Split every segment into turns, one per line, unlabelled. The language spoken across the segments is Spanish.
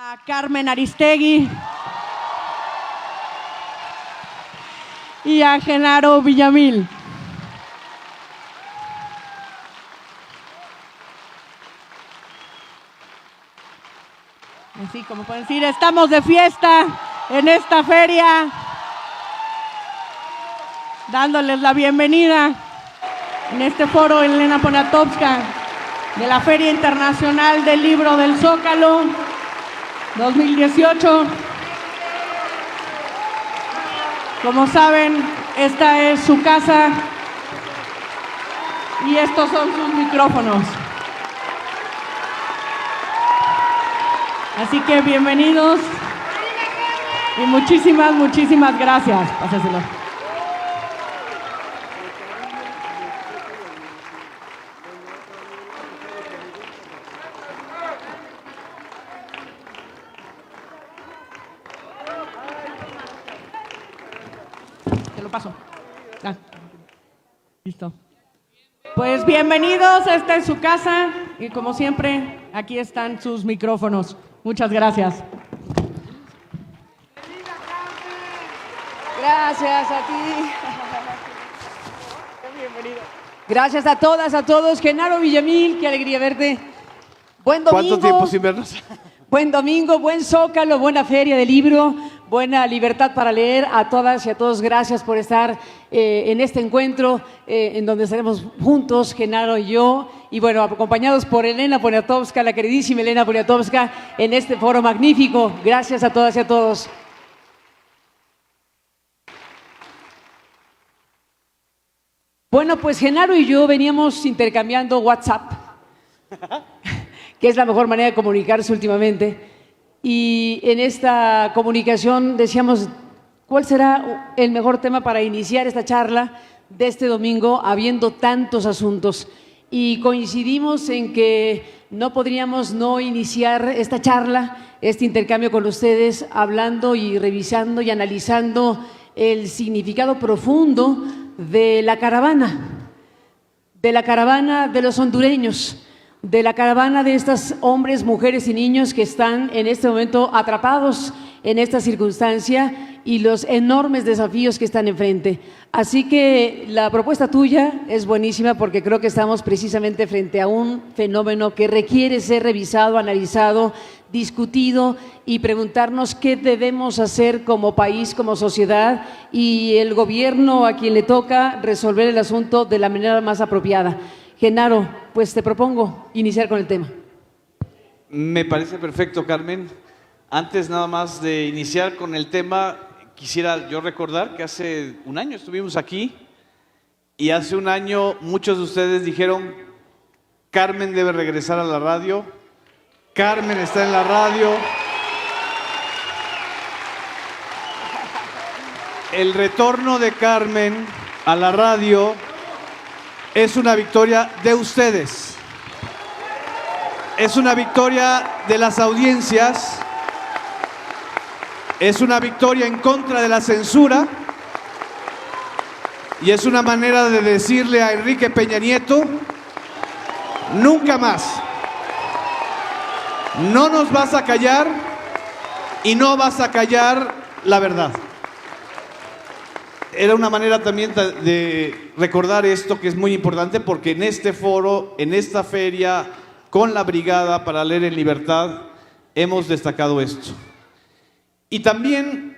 A Carmen Aristegui y a Genaro Villamil. Así como pueden decir, estamos de fiesta en esta feria, dándoles la bienvenida en este foro Elena Poniatowska de la Feria Internacional del Libro del Zócalo 2018. Como saben, esta es su casa y estos son sus micrófonos. Así que bienvenidos y muchísimas gracias. Pásaselo. Te lo paso. Ah, listo. Pues bienvenidos, esta es su casa y como siempre, aquí están sus micrófonos. Muchas gracias.
Gracias a ti. Bienvenido. Gracias a todas, a todos. Genaro Villamil, qué alegría verte. Buen domingo.
¿Cuánto tiempo sin vernos?
Buen domingo, buen Zócalo, buena feria del libro, buena libertad para leer. A todas y a todos, gracias por estar en este encuentro en donde estaremos juntos, Genaro y yo, y bueno, acompañados por Elena Poniatowska, la queridísima Elena Poniatowska, en este foro magnífico. Gracias a todas y a todos. Bueno, pues Genaro y yo veníamos intercambiando WhatsApp, que es la mejor manera de comunicarse últimamente, y en esta comunicación decíamos, ¿cuál será el mejor tema para iniciar esta charla de este domingo, habiendo tantos asuntos? Y coincidimos en que no podríamos no iniciar esta charla, este intercambio con ustedes, hablando y revisando y analizando el significado profundo de la caravana de los hondureños, de la caravana de estos hombres, mujeres y niños que están en este momento atrapados en esta circunstancia y los enormes desafíos que están enfrente. Así que la propuesta tuya es buenísima porque creo que estamos precisamente frente a un fenómeno que requiere ser revisado, analizado, discutido y preguntarnos qué debemos hacer como país, como sociedad y el gobierno a quien le toca resolver el asunto de la manera más apropiada. Genaro, pues te propongo iniciar con el tema.
Me parece perfecto, Carmen. Antes nada más de iniciar con el tema, quisiera yo recordar que hace un año estuvimos aquí y hace un año muchos de ustedes dijeron, Carmen debe regresar a la radio, Carmen está en la radio. El retorno de Carmen a la radio es una victoria de ustedes, es una victoria de las audiencias, es una victoria en contra de la censura y es una manera de decirle a Enrique Peña Nieto, nunca más, no nos vas a callar y no vas a callar la verdad. Era una manera también de recordar esto que es muy importante porque en este foro, en esta feria, con la Brigada para Leer en Libertad, hemos destacado esto. Y también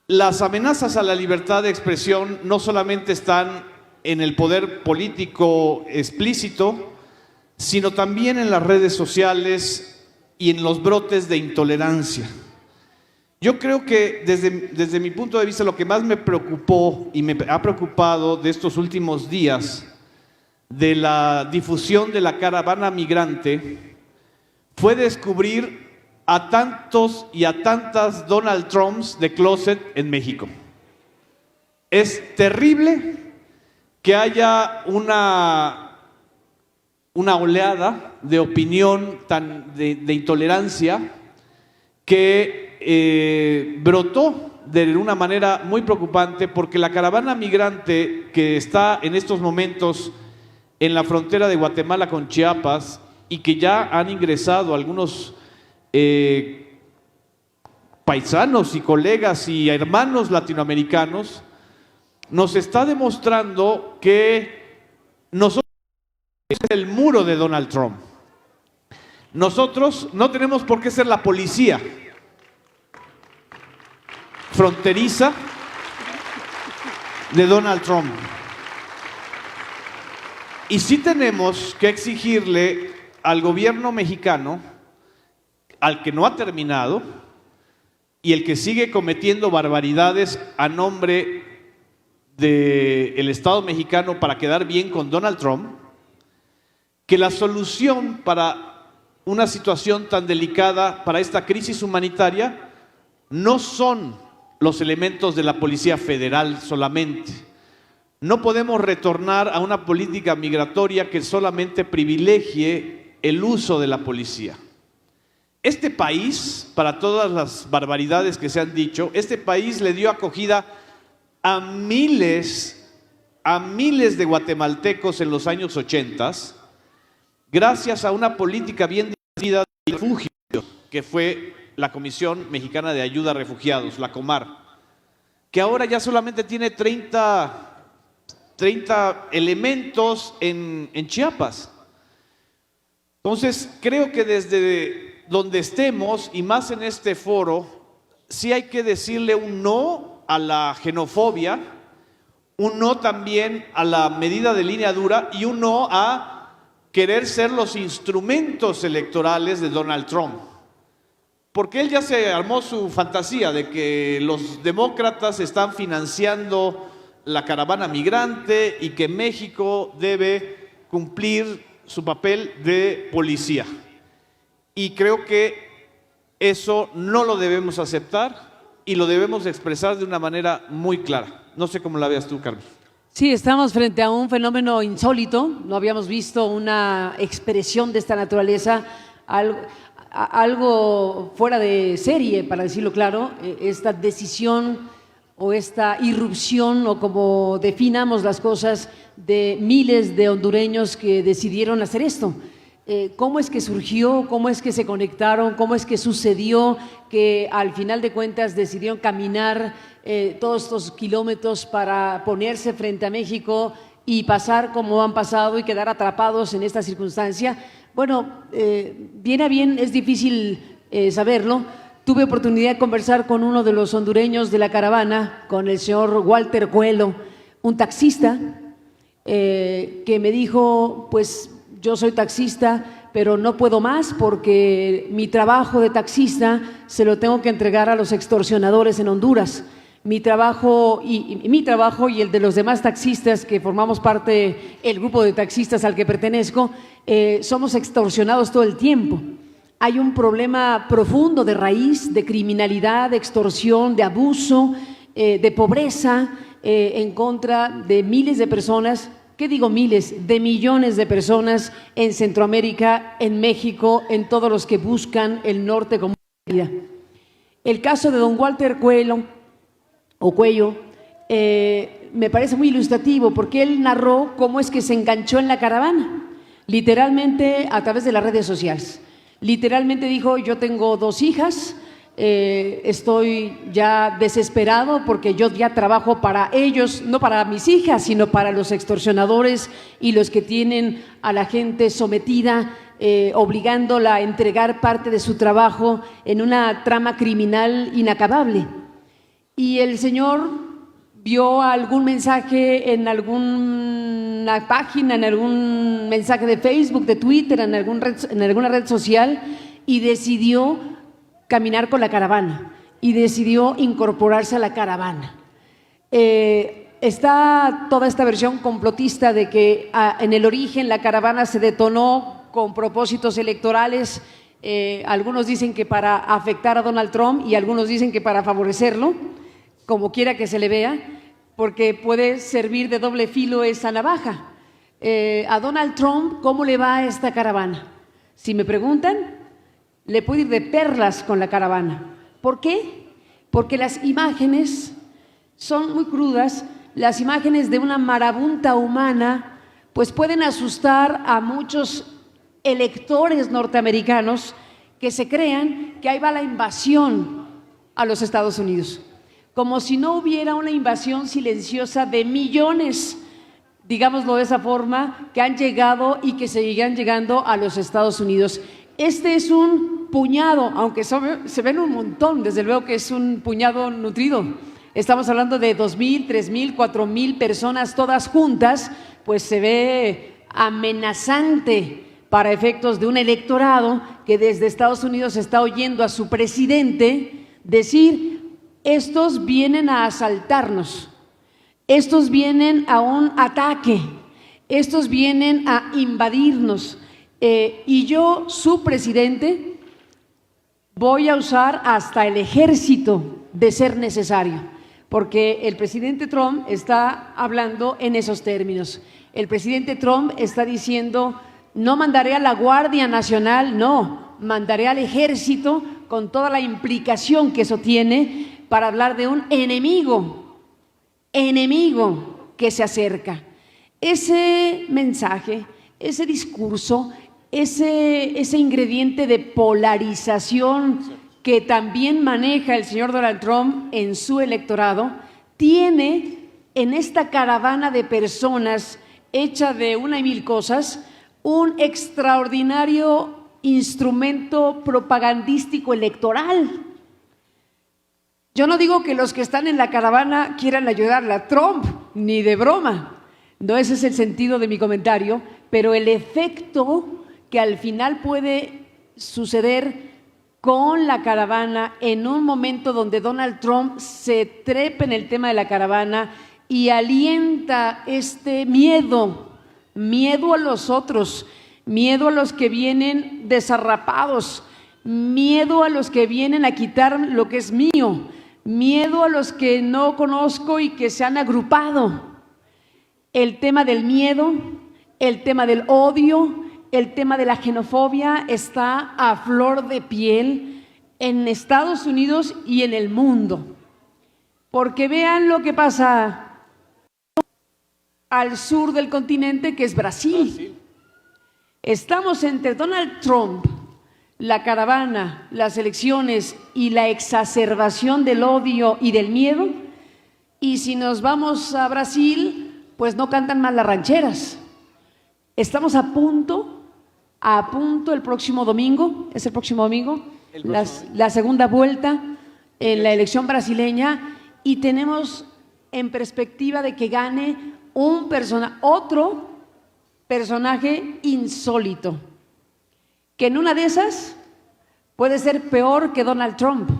las amenazas a la libertad de expresión no solamente están en el poder político explícito, sino también en las redes sociales y en los brotes de intolerancia. Yo creo que desde mi punto de vista lo que más me preocupó y me ha preocupado de estos últimos días de la difusión de la caravana migrante fue descubrir a tantos y a tantas Donald Trumps de closet en México. Es terrible que haya una oleada de opinión de intolerancia que brotó de una manera muy preocupante porque la caravana migrante que está en estos momentos en la frontera de Guatemala con Chiapas y que ya han ingresado algunos paisanos y colegas y hermanos latinoamericanos, nos está demostrando que nosotros somos el muro de Donald Trump. Nosotros no tenemos por qué ser la policía fronteriza de Donald Trump. Y sí tenemos que exigirle al gobierno mexicano, al que no ha terminado y el que sigue cometiendo barbaridades a nombre del Estado mexicano para quedar bien con Donald Trump, que la solución para una situación tan delicada, para esta crisis humanitaria, no son los elementos de la Policía Federal solamente. No podemos retornar a una política migratoria que solamente privilegie el uso de la policía. Este país, para todas las barbaridades que se han dicho, este país le dio acogida a miles de guatemaltecos en los años 80, gracias a una política bien definida de refugio, que fue la Comisión Mexicana de Ayuda a Refugiados, la Comar, que ahora ya solamente tiene 30 elementos en Chiapas. Entonces, creo que desde donde estemos, y más en este foro, sí hay que decirle un no a la xenofobia, un no también a la medida de línea dura y un no a querer ser los instrumentos electorales de Donald Trump. Porque él ya se armó su fantasía de que los demócratas están financiando la caravana migrante y que México debe cumplir su papel de policía. Y creo que eso no lo debemos aceptar y lo debemos expresar de una manera muy clara. No sé cómo la veas tú, Carmen.
Sí, estamos frente a un fenómeno insólito. No habíamos visto una expresión de esta naturaleza, algo fuera de serie, para decirlo claro, esta decisión o esta irrupción, o como definamos las cosas, de miles de hondureños que decidieron hacer esto. ¿Cómo es que surgió? ¿Cómo es que se conectaron? ¿Cómo es que sucedió que al final de cuentas decidieron caminar todos estos kilómetros para ponerse frente a México y pasar como han pasado y quedar atrapados en esta circunstancia? Bueno, bien a bien es difícil saberlo. Tuve oportunidad de conversar con uno de los hondureños de la caravana, con el señor Walter Coelho, un taxista, que me dijo, pues yo soy taxista, pero no puedo más porque mi trabajo de taxista se lo tengo que entregar a los extorsionadores en Honduras. Mi trabajo y el de los demás taxistas que formamos parte, el grupo de taxistas al que pertenezco, somos extorsionados todo el tiempo. Hay un problema profundo de raíz, de criminalidad, de extorsión, de abuso, de pobreza en contra de miles de personas. ¿Qué digo miles? De millones de personas en Centroamérica, en México, en todos los que buscan el norte como vida. El caso de don Walter Coelho, me parece muy ilustrativo porque él narró cómo es que se enganchó en la caravana, literalmente a través de las redes sociales. Literalmente dijo, yo tengo 2 hijas, estoy ya desesperado porque yo ya trabajo para ellos, no para mis hijas, sino para los extorsionadores y los que tienen a la gente sometida, obligándola a entregar parte de su trabajo en una trama criminal inacabable. Y el señor vio algún mensaje en alguna página, en algún mensaje de Facebook, de Twitter, en alguna red social, y decidió caminar con la caravana y decidió incorporarse a la caravana. Está toda esta versión complotista de que en el origen la caravana se detonó con propósitos electorales. Algunos dicen que para afectar a Donald Trump y algunos dicen que para favorecerlo, como quiera que se le vea, porque puede servir de doble filo esa navaja. A Donald Trump, ¿cómo le va a esta caravana? Si me preguntan, le puede ir de perlas con la caravana. ¿Por qué? Porque las imágenes son muy crudas, las imágenes de una marabunta humana, pues pueden asustar a muchos electores norteamericanos que se crean que ahí va la invasión a los Estados Unidos, como si no hubiera una invasión silenciosa de millones, digámoslo de esa forma, que han llegado y que seguirán llegando a los Estados Unidos. Este es un puñado, aunque se ven un montón, desde luego que es un puñado nutrido. Estamos hablando de 2,000, 3,000, 4,000 personas todas juntas, pues se ve amenazante para efectos de un electorado que desde Estados Unidos está oyendo a su presidente decir: estos vienen a asaltarnos, estos vienen a un ataque, estos vienen a invadirnos, y yo, su presidente, voy a usar hasta el ejército de ser necesario, porque el presidente Trump está hablando en esos términos. El presidente Trump está diciendo: no mandaré a la Guardia Nacional, no, mandaré al ejército, con toda la implicación que eso tiene, para hablar de un enemigo que se acerca. Ese mensaje, ese discurso, ese ingrediente de polarización que también maneja el señor Donald Trump en su electorado, tiene en esta caravana de personas hecha de una y mil cosas un extraordinario instrumento propagandístico electoral. Yo no digo que los que están en la caravana quieran ayudarle a Trump, ni de broma, no ese es el sentido de mi comentario, pero el efecto que al final puede suceder con la caravana en un momento donde Donald Trump se trepa en el tema de la caravana y alienta este miedo a los otros, miedo a los que vienen desarrapados, miedo a los que vienen a quitar lo que es mío, miedo a los que no conozco y que se han agrupado. El tema del miedo, el tema del odio, el tema de la xenofobia está a flor de piel en Estados Unidos y en el mundo. Porque vean lo que pasa al sur del continente, que es Brasil. Estamos entre Donald Trump, la caravana, las elecciones y la exacerbación del odio y del miedo. Y si nos vamos a Brasil, pues no cantan mal las rancheras. Estamos a punto el próximo domingo, es el próximo domingo, la segunda vuelta en la elección brasileña, y tenemos en perspectiva de que gane otro personaje insólito, que en una de esas puede ser peor que Donald Trump.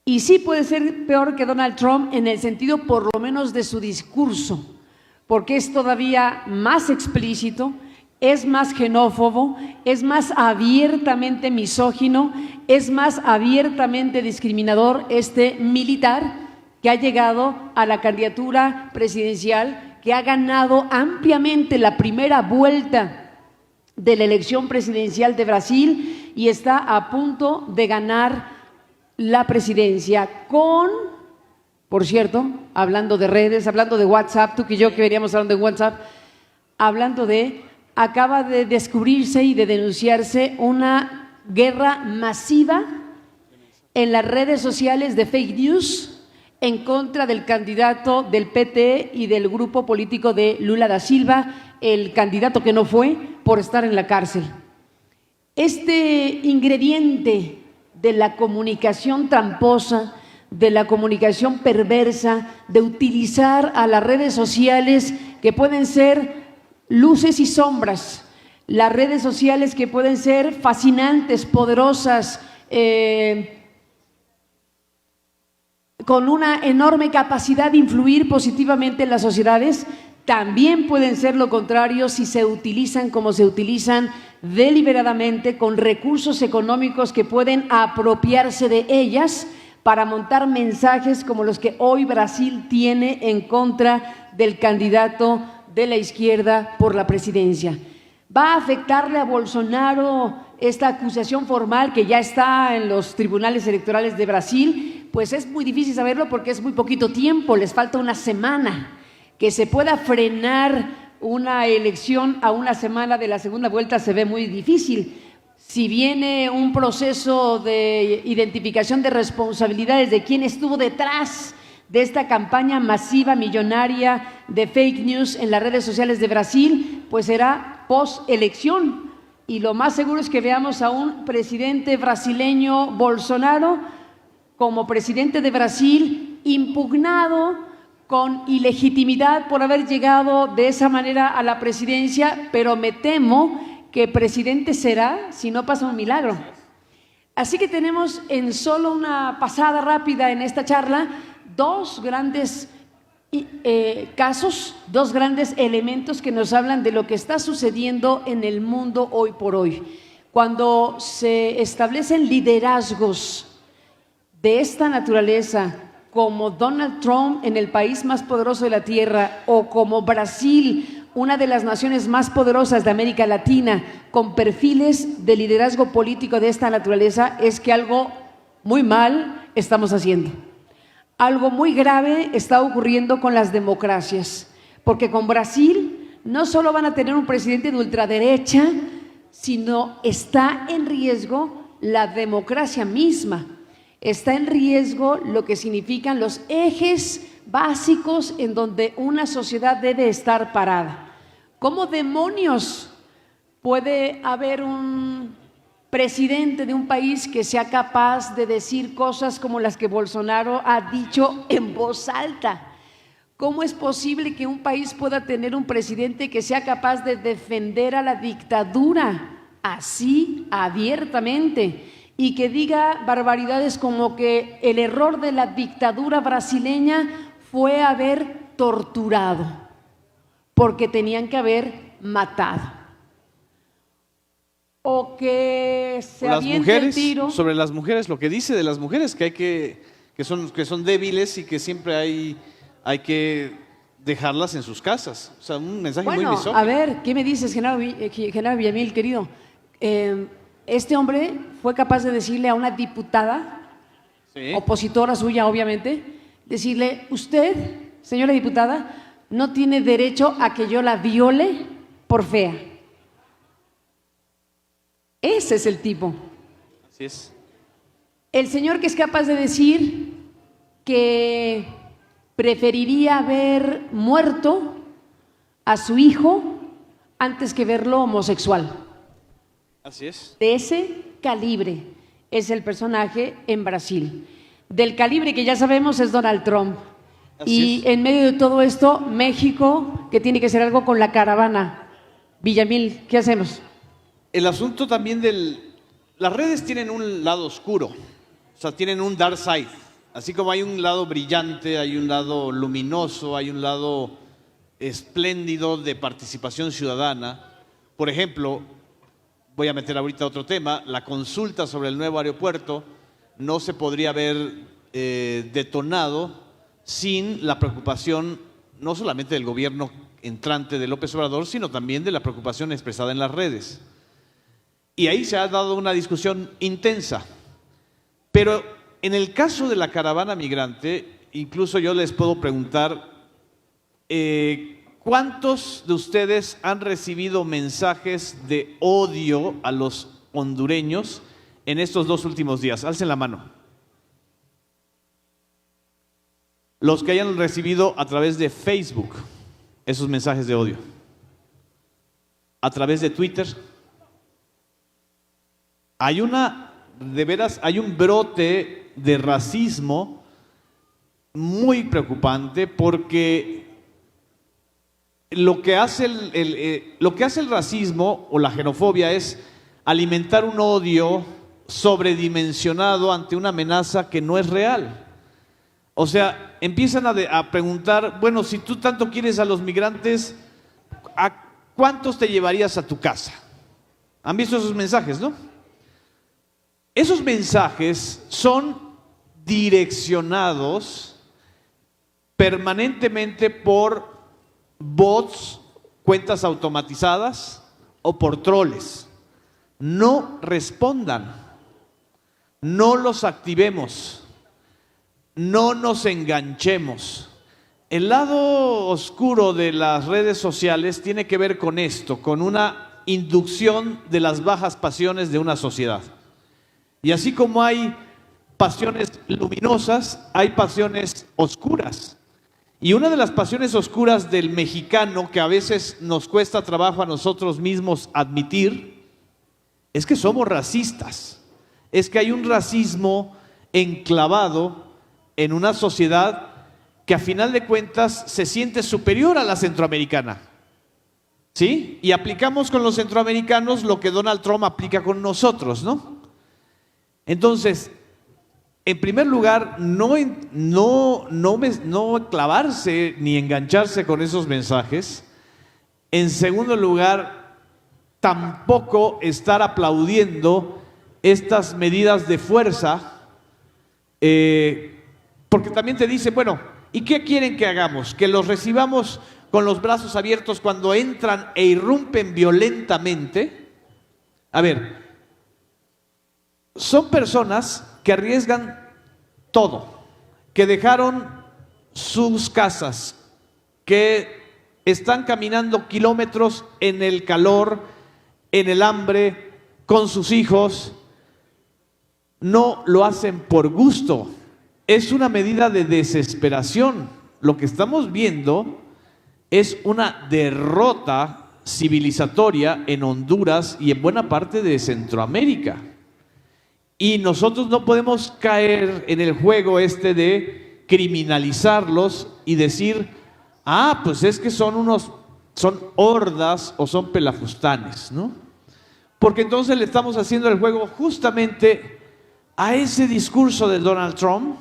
Y sí puede ser peor que Donald Trump en el sentido por lo menos de su discurso, porque es todavía más explícito, es más xenófobo, es más abiertamente misógino, es más abiertamente discriminador este militar que ha llegado a la candidatura presidencial, que ha ganado ampliamente la primera vuelta de la elección presidencial de Brasil y está a punto de ganar la presidencia con, por cierto, hablando de redes, hablando de WhatsApp, tú que yo que veníamos hablando de WhatsApp, acaba de descubrirse y de denunciarse una guerra masiva en las redes sociales de fake news en contra del candidato del PT y del grupo político de Lula da Silva, el candidato que no fue por estar en la cárcel. Este ingrediente de la comunicación tramposa, de la comunicación perversa, de utilizar a las redes sociales que pueden ser luces y sombras, las redes sociales que pueden ser fascinantes, poderosas, con una enorme capacidad de influir positivamente en las sociedades, también pueden ser lo contrario si se utilizan como se utilizan deliberadamente, con recursos económicos que pueden apropiarse de ellas para montar mensajes como los que hoy Brasil tiene en contra del candidato de la izquierda por la presidencia. ¿Va a afectarle a Bolsonaro esta acusación formal que ya está en los tribunales electorales de Brasil? Pues es muy difícil saberlo porque es muy poquito tiempo, les falta una semana. Que se pueda frenar una elección a una semana de la segunda vuelta se ve muy difícil, si viene un proceso de identificación de responsabilidades de quién estuvo detrás de esta campaña masiva, millonaria de fake news en las redes sociales de Brasil, pues será post-elección. Y lo más seguro es que veamos a un presidente brasileño, Bolsonaro, como presidente de Brasil, impugnado con ilegitimidad por haber llegado de esa manera a la presidencia, pero me temo que presidente será si no pasa un milagro. Así que tenemos en solo una pasada rápida en esta charla dos grandes casos, dos grandes elementos que nos hablan de lo que está sucediendo en el mundo hoy por hoy. Cuando se establecen liderazgos de esta naturaleza, como Donald Trump en el país más poderoso de la tierra, o como Brasil, una de las naciones más poderosas de América Latina, con perfiles de liderazgo político de esta naturaleza, es que algo muy mal estamos haciendo. Algo muy grave está ocurriendo con las democracias, porque con Brasil no solo van a tener un presidente de ultraderecha, sino está en riesgo la democracia misma. Está en riesgo lo que significan los ejes básicos en donde una sociedad debe estar parada. ¿Cómo demonios puede haber un presidente de un país que sea capaz de decir cosas como las que Bolsonaro ha dicho en voz alta? ¿Cómo es posible que un país pueda tener un presidente que sea capaz de defender a la dictadura así abiertamente y que diga barbaridades como que el error de la dictadura brasileña fue haber torturado porque tenían que haber matado? O que se aviente el tiro.
Sobre las mujeres, lo que dice de las mujeres, que son débiles y que siempre hay que dejarlas en sus casas. O sea, un mensaje muy misógino.
A ver, ¿qué me dices, Genaro Villamil, querido? Este hombre fue capaz de decirle a una diputada, sí, opositora suya, obviamente, decirle: usted, señora diputada, no tiene derecho a que yo la viole por fea. Ese es el tipo.
Así es.
El señor que es capaz de decir que preferiría ver muerto a su hijo antes que verlo homosexual.
Así es.
De ese calibre es el personaje en Brasil. Del calibre que ya sabemos es Donald Trump. Así es. En medio de todo esto, México, que tiene que hacer algo con la caravana. Villamil, ¿qué hacemos?
El asunto también las redes tienen un lado oscuro, o sea, tienen un dark side. Así como hay un lado brillante, hay un lado luminoso, hay un lado espléndido de participación ciudadana. Por ejemplo, voy a meter ahorita otro tema: la consulta sobre el nuevo aeropuerto no se podría haber detonado sin la preocupación no solamente del gobierno entrante de López Obrador, sino también de la preocupación expresada en las redes. Y ahí se ha dado una discusión intensa. Pero en el caso de la caravana migrante, incluso yo les puedo preguntar, ¿cuántos de ustedes han recibido mensajes de odio a los hondureños en estos 2 últimos días? Alcen la mano. Los que hayan recibido a través de Facebook esos mensajes de odio, a través de Twitter. Hay un brote de racismo muy preocupante, porque lo que hace el racismo o la xenofobia es alimentar un odio sobredimensionado ante una amenaza que no es real. O sea, empiezan a preguntar: bueno, si tú tanto quieres a los migrantes, ¿a cuántos te llevarías a tu casa? ¿Han visto esos mensajes, no? Esos mensajes son direccionados permanentemente por bots, cuentas automatizadas o por troles. No respondan, no los activemos, no nos enganchemos. El lado oscuro de las redes sociales tiene que ver con esto, con una inducción de las bajas pasiones de una sociedad. Y así como hay pasiones luminosas, hay pasiones oscuras. Y una de las pasiones oscuras del mexicano, que a veces nos cuesta trabajo a nosotros mismos admitir, es que somos racistas. Es que hay un racismo enclavado en una sociedad que a final de cuentas se siente superior a la centroamericana. ¿Sí? Y aplicamos con los centroamericanos lo que Donald Trump aplica con nosotros, ¿no? Entonces, en primer lugar, no clavarse ni engancharse con esos mensajes. En segundo lugar, tampoco estar aplaudiendo estas medidas de fuerza, porque también te dicen, bueno, ¿y qué quieren que hagamos? ¿Que los recibamos con los brazos abiertos cuando entran e irrumpen violentamente? A ver, son personas que arriesgan todo, que dejaron sus casas, que están caminando kilómetros en el calor, en el hambre, con sus hijos. No lo hacen por gusto, es una medida de desesperación. Lo que estamos viendo es una derrota civilizatoria en Honduras y en buena parte de Centroamérica. Y nosotros no podemos caer en el juego este de criminalizarlos y decir, ah, pues es que son hordas o son pelafustanes, ¿no? Porque entonces le estamos haciendo el juego justamente a ese discurso de Donald Trump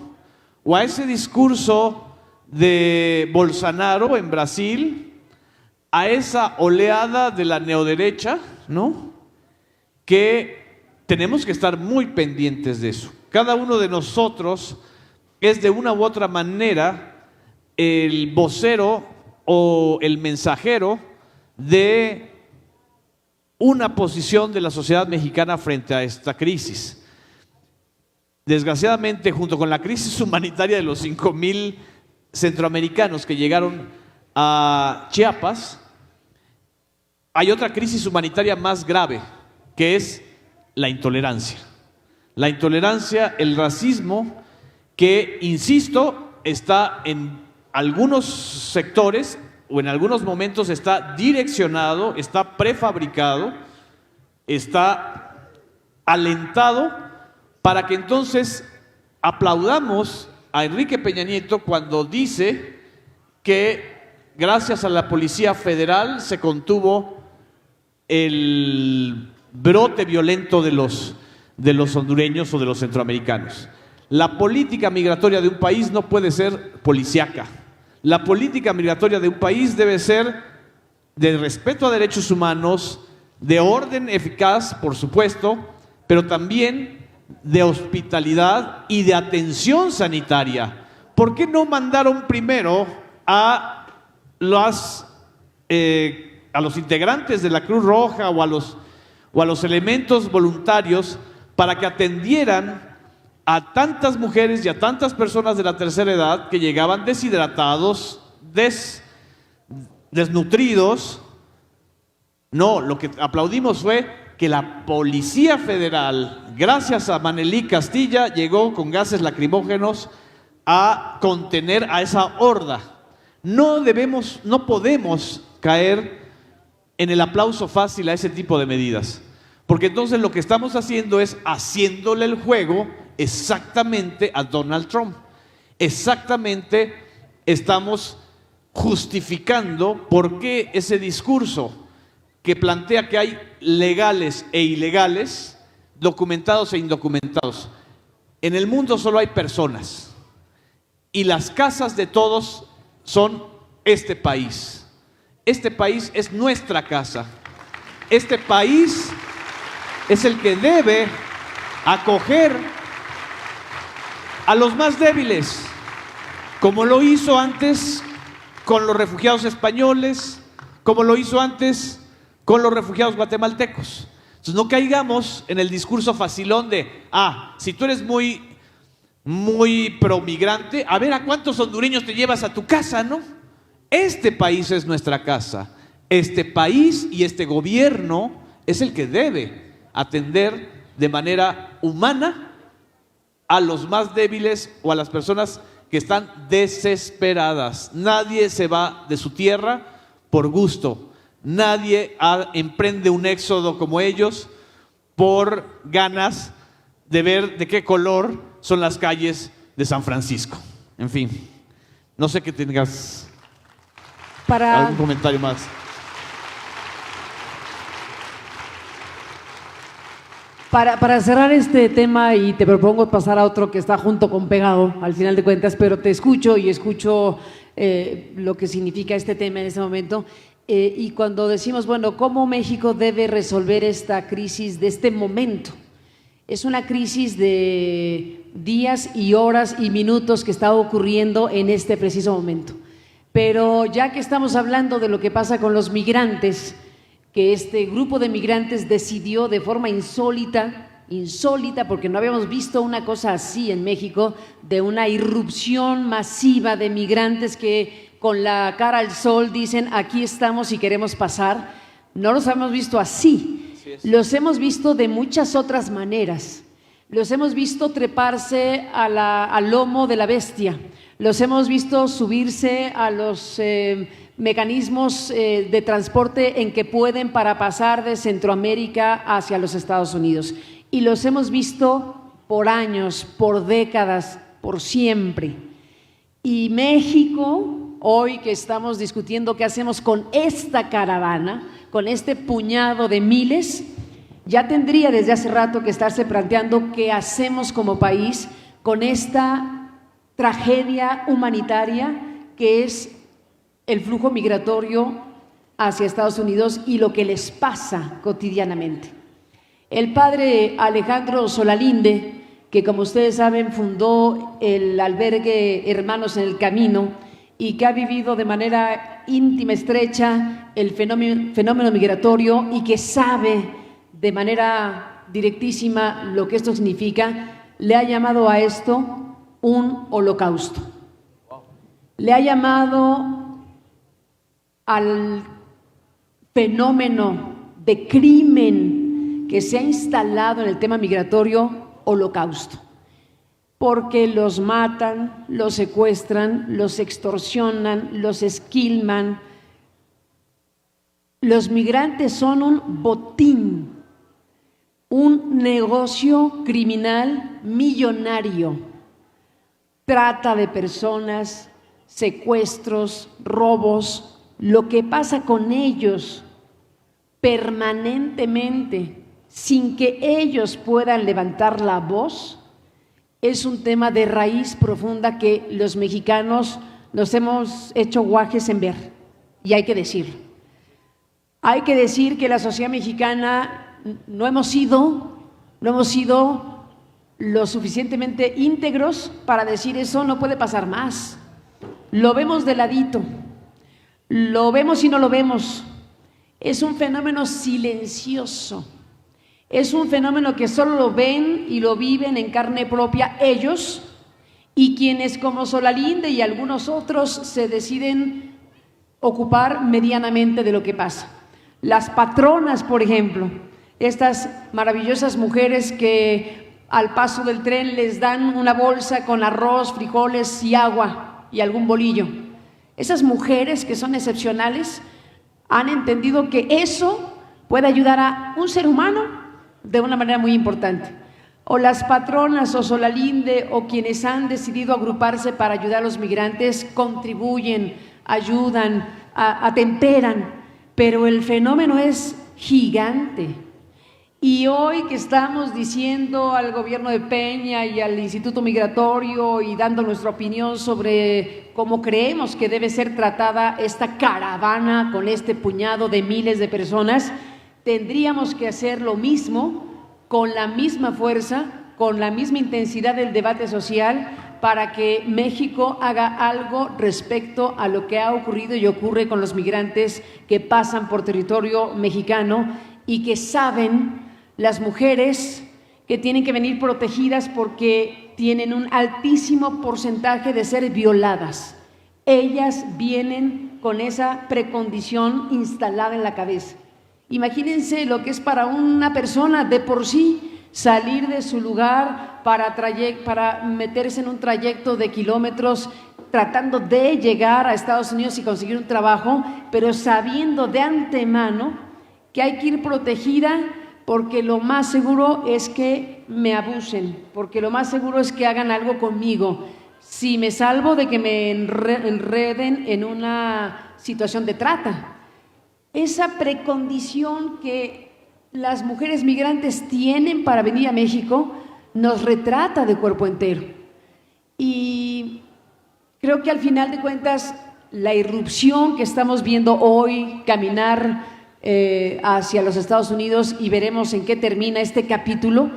o a ese discurso de Bolsonaro en Brasil, a esa oleada de la neoderecha, ¿no? Que tenemos que estar muy pendientes de eso. Cada uno de nosotros es de una u otra manera el vocero o el mensajero de una posición de la sociedad mexicana frente a esta crisis. Desgraciadamente, junto con la crisis humanitaria de los 5,000 centroamericanos que llegaron a Chiapas, hay otra crisis humanitaria más grave, que es la intolerancia. La intolerancia, el racismo, que, insisto, está en algunos sectores o en algunos momentos está direccionado, está prefabricado, está alentado para que entonces aplaudamos a Enrique Peña Nieto cuando dice que gracias a la Policía Federal se contuvo el brote violento de los hondureños o de los centroamericanos. La política migratoria de un país no puede ser policíaca. La política migratoria de un país debe ser de respeto a derechos humanos, de orden eficaz, por supuesto, pero también de hospitalidad y de atención sanitaria. ¿Por qué no mandaron primero a los integrantes de la Cruz Roja o a los elementos voluntarios para que atendieran a tantas mujeres y a tantas personas de la tercera edad que llegaban deshidratados, desnutridos? No, lo que aplaudimos fue que la Policía Federal, gracias a Manelí Castilla, llegó con gases lacrimógenos a contener a esa horda. No podemos caer en el aplauso fácil a ese tipo de medidas, porque entonces lo que estamos haciendo es haciéndole el juego exactamente a Donald Trump. Exactamente estamos justificando por qué ese discurso que plantea que hay legales e ilegales, documentados e indocumentados. En el mundo solo hay personas y las casas de todos son este país. Este país es nuestra casa. Este país es el que debe acoger a los más débiles, como lo hizo antes con los refugiados españoles, como lo hizo antes con los refugiados guatemaltecos. Entonces no caigamos en el discurso facilón de, si tú eres muy promigrante, a ver a cuántos hondureños te llevas a tu casa, ¿no? Este país es nuestra casa, Este país y este gobierno es el que debe atender de manera humana a los más débiles o a las personas que están desesperadas. Nadie se va de su tierra por gusto. Nadie emprende un éxodo como ellos por ganas de ver de qué color son las calles de San Francisco. En fin, no sé que tengas algún comentario más.
Para cerrar este tema, y te propongo pasar a otro que está junto con pegado, al final de cuentas, pero te escucho y escucho lo que significa este tema en este momento. Y cuando decimos, bueno, ¿cómo México debe resolver esta crisis de este momento? Es una crisis de días y horas y minutos que está ocurriendo en este preciso momento. Pero ya que estamos hablando de lo que pasa con los migrantes, que este grupo de migrantes decidió de forma insólita, porque no habíamos visto una cosa así en México, de una irrupción masiva de migrantes que con la cara al sol dicen aquí estamos y queremos pasar. No los hemos visto así, los hemos visto de muchas otras maneras. Los hemos visto treparse al lomo de la bestia, los hemos visto subirse a los mecanismos de transporte en que pueden para pasar de Centroamérica hacia los Estados Unidos. Y los hemos visto por años, por décadas, por siempre. Y México, hoy que estamos discutiendo qué hacemos con esta caravana, con este puñado de miles, ya tendría desde hace rato que estarse planteando qué hacemos como país con esta tragedia humanitaria que es el flujo migratorio hacia Estados Unidos y lo que les pasa cotidianamente. El padre Alejandro Solalinde, que como ustedes saben fundó el albergue Hermanos en el Camino y que ha vivido de manera íntima, estrecha el fenómeno migratorio y que sabe de manera directísima lo que esto significa, le ha llamado a esto un holocausto. Le ha llamado al fenómeno de crimen que se ha instalado en el tema migratorio holocausto, porque los matan, los secuestran, los extorsionan, los esquilman. Los migrantes son un botín, un negocio criminal millonario, trata de personas, secuestros, robos. Lo que pasa con ellos permanentemente, sin que ellos puedan levantar la voz, es un tema de raíz profunda que los mexicanos nos hemos hecho guajes en ver, y hay que decirlo. Hay que decir que la sociedad mexicana no hemos sido lo suficientemente íntegros para decir eso no puede pasar más. Lo vemos de ladito, lo vemos y no lo vemos. Es un fenómeno silencioso, es un fenómeno que solo lo ven y lo viven en carne propia ellos y quienes como Solalinde y algunos otros se deciden ocupar medianamente de lo que pasa. Las patronas, por ejemplo, estas maravillosas mujeres que al paso del tren les dan una bolsa con arroz, frijoles y agua y algún bolillo. Esas mujeres que son excepcionales han entendido que eso puede ayudar a un ser humano de una manera muy importante. O las patronas o Solalinde o quienes han decidido agruparse para ayudar a los migrantes contribuyen, ayudan, atemperan, pero el fenómeno es gigante. Y hoy que estamos diciendo al gobierno de Peña y al Instituto Migratorio y dando nuestra opinión sobre cómo creemos que debe ser tratada esta caravana con este puñado de miles de personas, tendríamos que hacer lo mismo, con la misma fuerza, con la misma intensidad del debate social, para que México haga algo respecto a lo que ha ocurrido y ocurre con los migrantes que pasan por territorio mexicano y que saben las mujeres que tienen que venir protegidas porque tienen un altísimo porcentaje de ser violadas. Ellas vienen con esa precondición instalada en la cabeza. Imagínense lo que es para una persona de por sí salir de su lugar para meterse en un trayecto de kilómetros tratando de llegar a Estados Unidos y conseguir un trabajo, pero sabiendo de antemano que hay que ir protegida porque lo más seguro es que me abusen, porque lo más seguro es que hagan algo conmigo. Si me salvo de que me enreden en una situación de trata. Esa precondición que las mujeres migrantes tienen para venir a México nos retrata de cuerpo entero. Y creo que al final de cuentas la irrupción que estamos viendo hoy caminar hacia los Estados Unidos, y veremos en qué termina este capítulo,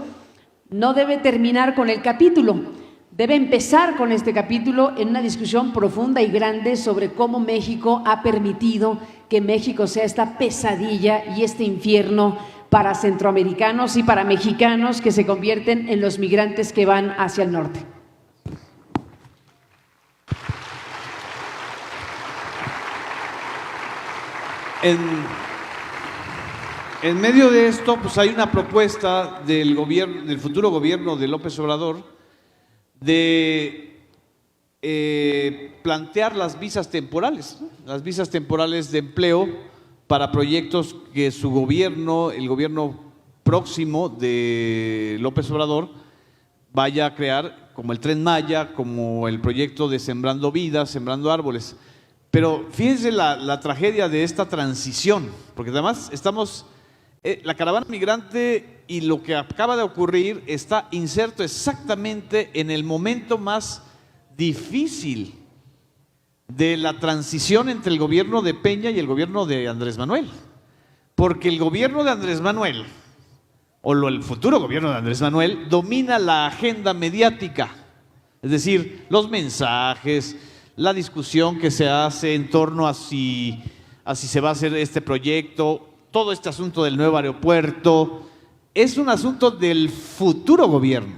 no debe terminar con el capítulo, debe empezar con este capítulo en una discusión profunda y grande sobre cómo México ha permitido que México sea esta pesadilla y este infierno para centroamericanos y para mexicanos que se convierten en los migrantes que van hacia el norte.
En medio de esto, pues hay una propuesta del gobierno, del futuro gobierno de López Obrador, de plantear las visas temporales, ¿no? Las visas temporales de empleo para proyectos que su gobierno, el gobierno próximo de López Obrador, vaya a crear, como el Tren Maya, como el proyecto de Sembrando Vidas, Sembrando Árboles. Pero fíjense la tragedia de esta transición, porque además estamos, la caravana migrante y lo que acaba de ocurrir está inserto exactamente en el momento más difícil de la transición entre el gobierno de Peña y el gobierno de Andrés Manuel. Porque el gobierno de Andrés Manuel, o el futuro gobierno de Andrés Manuel, domina la agenda mediática, es decir, los mensajes, la discusión que se hace en torno a si se va a hacer este proyecto, todo este asunto del nuevo aeropuerto, es un asunto del futuro gobierno.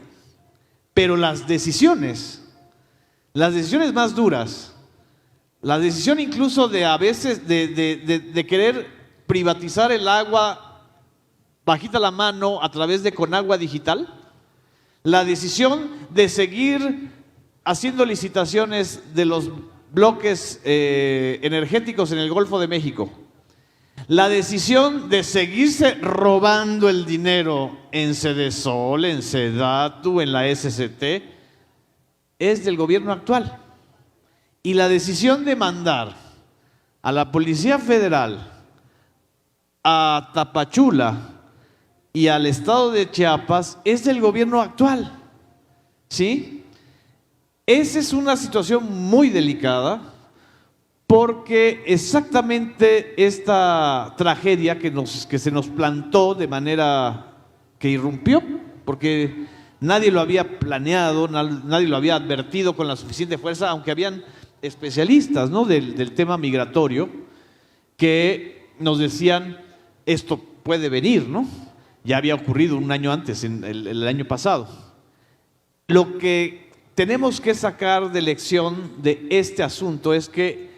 Pero las decisiones más duras, la decisión incluso de a veces de querer privatizar el agua bajita la mano a través de Conagua Digital, la decisión de seguir haciendo licitaciones de los bloques energéticos en el Golfo de México, la decisión de seguirse robando el dinero en Sedesol, en Sedatu, en la SCT, es del gobierno actual. Y la decisión de mandar a la Policía Federal a Tapachula y al estado de Chiapas es del gobierno actual. ¿Sí? Esa es una situación muy delicada, porque exactamente esta tragedia que se nos plantó de manera que irrumpió, porque nadie lo había planeado, nadie lo había advertido con la suficiente fuerza, aunque habían especialistas, ¿no?, del tema migratorio que nos decían esto puede venir, ¿no? Ya había ocurrido un año antes, el año pasado. Lo que tenemos que sacar de lección de este asunto es que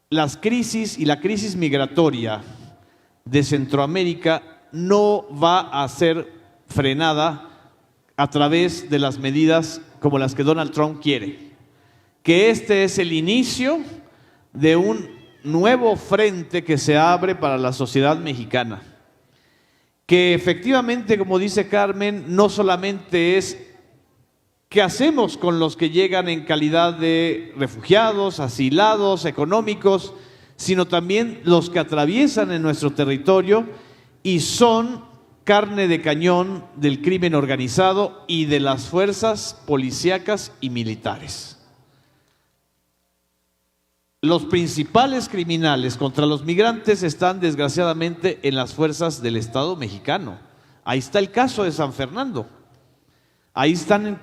las crisis y la crisis migratoria de Centroamérica no va a ser frenada a través de las medidas como las que Donald Trump quiere. Que este es el inicio de un nuevo frente que se abre para la sociedad mexicana. Que efectivamente, como dice Carmen, no solamente es qué hacemos con los que llegan en calidad de refugiados, asilados, económicos, sino también los que atraviesan en nuestro territorio y son carne de cañón del crimen organizado y de las fuerzas policíacas y militares. Los principales criminales contra los migrantes están desgraciadamente en las fuerzas del Estado mexicano. Ahí está el caso de San Fernando. Ahí están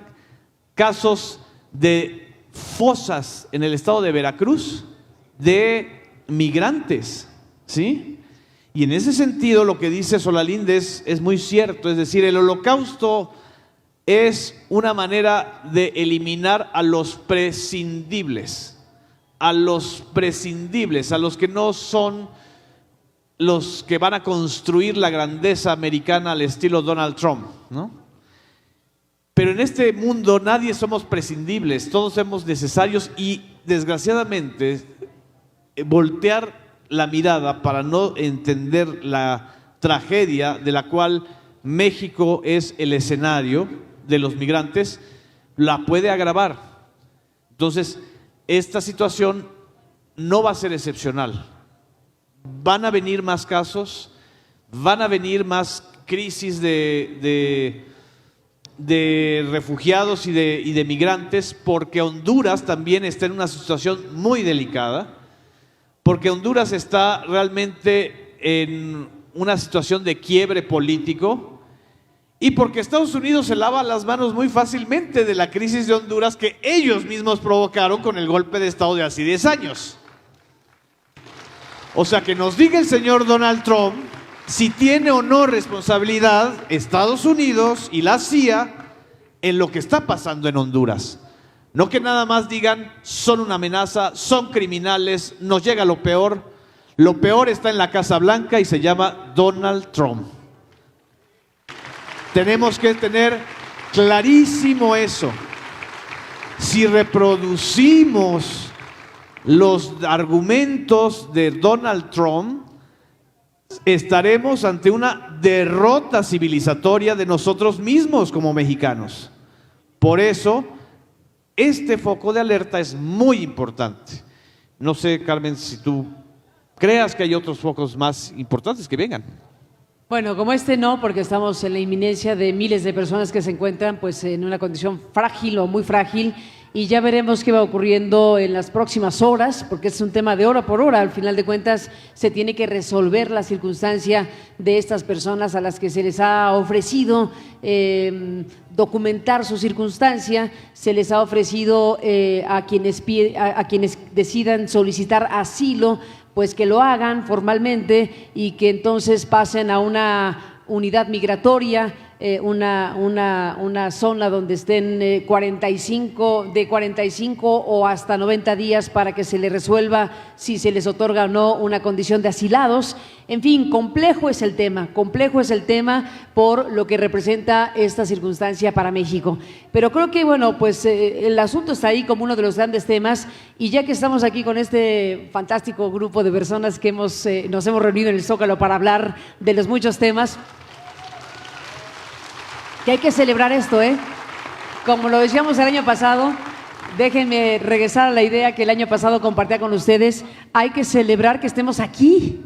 casos de fosas en el estado de Veracruz de migrantes, ¿sí? Y en ese sentido lo que dice Solalinde es muy cierto, es decir, el holocausto es una manera de eliminar a los prescindibles, a los prescindibles, a los que no son los que van a construir la grandeza americana al estilo Donald Trump, ¿no? Pero en este mundo nadie somos prescindibles, todos somos necesarios y desgraciadamente voltear la mirada para no entender la tragedia de la cual México es el escenario de los migrantes, la puede agravar. Entonces, esta situación no va a ser excepcional. Van a venir más casos, van a venir más crisis de refugiados y de migrantes, porque Honduras también está en una situación muy delicada, porque Honduras está realmente en una situación de quiebre político y porque Estados Unidos se lava las manos muy fácilmente de la crisis de Honduras que ellos mismos provocaron con el golpe de Estado de hace 10 años. O sea, que nos diga el señor Donald Trump si tiene o no responsabilidad Estados Unidos y la CIA en lo que está pasando en Honduras. No que nada más digan, son una amenaza, son criminales, nos llega lo peor. Lo peor está en la Casa Blanca y se llama Donald Trump. Tenemos que tener clarísimo eso. Si reproducimos los argumentos de Donald Trump, estaremos ante una derrota civilizatoria de nosotros mismos como mexicanos. Por eso, este foco de alerta es muy importante. No sé, Carmen, si tú creas que hay otros focos más importantes que vengan.
Bueno, como este no, porque estamos en la inminencia de miles de personas que se encuentran pues en una condición frágil o muy frágil, y ya veremos qué va ocurriendo en las próximas horas, porque es un tema de hora por hora. Al final de cuentas se tiene que resolver la circunstancia de estas personas a las que se les ha ofrecido documentar su circunstancia, se les ha ofrecido a quienes decidan solicitar asilo, pues que lo hagan formalmente y que entonces pasen a una unidad migratoria, una zona donde estén 45 o hasta 90 días para que se les resuelva si se les otorga o no una condición de asilados. En fin, complejo es el tema por lo que representa esta circunstancia para México. Pero creo que, bueno, pues el asunto está ahí como uno de los grandes temas, y ya que estamos aquí con este fantástico grupo de personas que nos hemos reunido en el Zócalo para hablar de los muchos temas, que hay que celebrar esto, Como lo decíamos el año pasado, déjenme regresar a la idea que el año pasado compartía con ustedes, hay que celebrar que estemos aquí,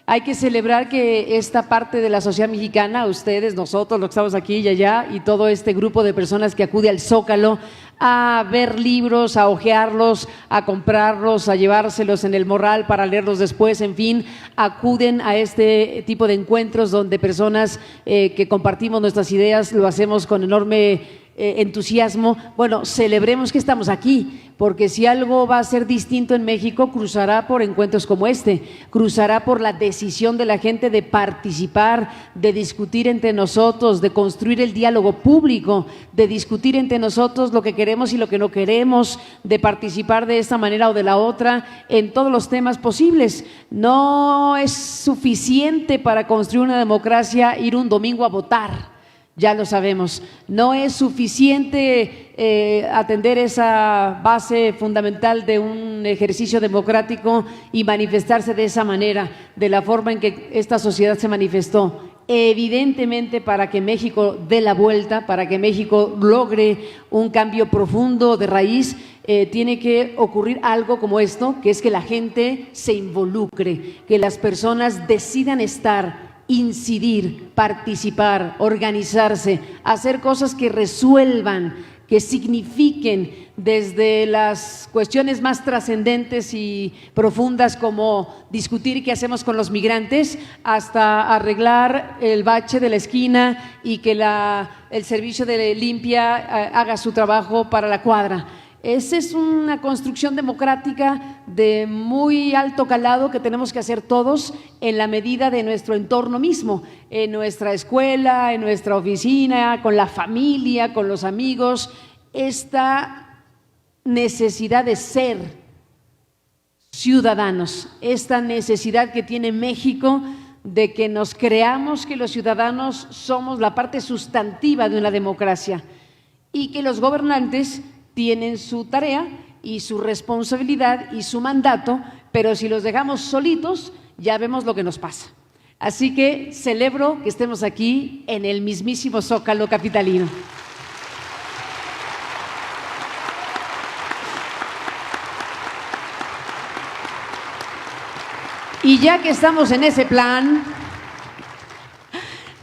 hay que celebrar que esta parte de la sociedad mexicana, ustedes, nosotros, los que estamos aquí y allá, y todo este grupo de personas que acude al Zócalo a ver libros, a hojearlos, a comprarlos, a llevárselos en el morral para leerlos después, en fin, acuden a este tipo de encuentros donde personas que compartimos nuestras ideas lo hacemos con enorme entusiasmo. Bueno, celebremos que estamos aquí, porque si algo va a ser distinto en México, cruzará por encuentros como este, cruzará por la decisión de la gente de participar, de discutir entre nosotros, de construir el diálogo público, de discutir entre nosotros lo que queremos y lo que no queremos, de participar de esta manera o de la otra en todos los temas posibles. No es suficiente para construir una democracia ir un domingo a votar. Ya lo sabemos, no es suficiente atender esa base fundamental de un ejercicio democrático y manifestarse de esa manera, de la forma en que esta sociedad se manifestó. Evidentemente, para que México dé la vuelta, para que México logre un cambio profundo de raíz, tiene que ocurrir algo como esto, que es que la gente se involucre, que las personas decidan estar, incidir, participar, organizarse, hacer cosas que resuelvan, que signifiquen, desde las cuestiones más trascendentes y profundas como discutir qué hacemos con los migrantes, hasta arreglar el bache de la esquina y que el servicio de limpia haga su trabajo para la cuadra. Esa es una construcción democrática de muy alto calado que tenemos que hacer todos en la medida de nuestro entorno mismo, en nuestra escuela, en nuestra oficina, con la familia, con los amigos. Esta necesidad de ser ciudadanos, esta necesidad que tiene México de que nos creamos que los ciudadanos somos la parte sustantiva de una democracia y que los gobernantes tienen su tarea y su responsabilidad y su mandato, pero si los dejamos solitos, ya vemos lo que nos pasa. Así que celebro que estemos aquí en el mismísimo Zócalo capitalino. Y ya que estamos en ese plan,